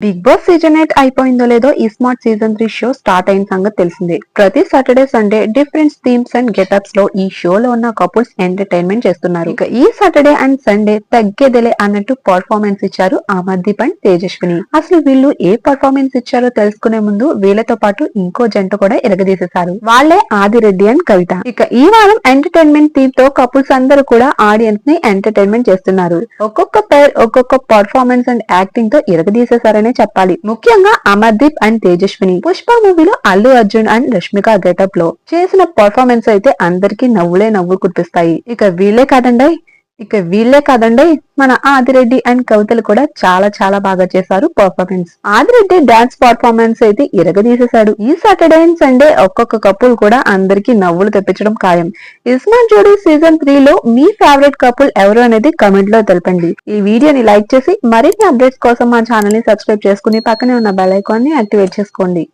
Big boss season 8 అయిపోయిందో లేదో ఈ స్మార్ట్ సీజన్ 3 షో స్టార్ట్ అయిన సంగతి తెలిసిందే. ప్రతి Saturday Sunday different themes and getups లో ఈ షోలో ఉన్న కపుల్స్ ఎంటర్టైన్మెంట్ చేస్తున్నారు. ఇక ఈ సాటర్డే అండ్ సండే తగ్గేదెలే అన్నట్టు పర్ఫార్మెన్స్ ఇచ్చారు అమర్దీప్ అండ్ తేజస్విని. అసలు వీళ్ళు ఏ పర్ఫార్మెన్స్ ఇచ్చారో తెలుసుకునే ముందు వీళ్ళతో పాటు ఇంకో జంట కూడా ఎరగదీసేశారు. వాళ్లే ఆదిరెడ్డి అండ్ కవిత. ఇక ఈ వారం ఎంటర్టైన్మెంట్ థీమ్ తో కపుల్స్ అందరూ కూడా ఆడియన్స్ ని ఎంటర్టైన్మెంట్ చేస్తున్నారు. ఒక్కొక్క పేర్ ఒక్కొక్క పర్ఫార్మెన్స్ అండ్ యాక్టింగ్ తో ఎరగదీసేశారని చెప్పాలి. ముఖ్యంగా అమర్దీప్ అండ్ తేజస్విని పుష్ప మూవీలో అల్లు అర్జున్ అండ్ రష్మిక గెటప్ లో చేసిన పర్ఫార్మెన్స్ అయితే అందరికీ నవ్వులే నవ్వులు కురిపిస్తాయి. ఇక వీళ్ళే కాదండి మన ఆదిరెడ్డి అండ్ కవితలు కూడా చాలా బాగా చేశారు పర్ఫార్మెన్స్. ఆదిరెడ్డి డాన్స్ పర్ఫార్మెన్స్ అయితే ఇరగదీసేశాడు. ఈ సాటర్డే అండ్ సండే ఒక్కొక్క కపుల్ కూడా అందరికి నవ్వులు తెప్పించడం ఖాయం. ఇస్మార్ట్ జోడీ సీజన్ 3 లో మీ ఫేవరెట్ కపుల్ ఎవరు అనేది కమెంట్ లో తెలపండి. ఈ వీడియోని లైక్ చేసి మరిన్ని అప్డేట్స్ కోసం మా ఛానల్ ని సబ్స్క్రైబ్ చేసుకుని పక్కనే ఉన్న బెల్ ఐకాన్ ని యాక్టివేట్ చేసుకోండి.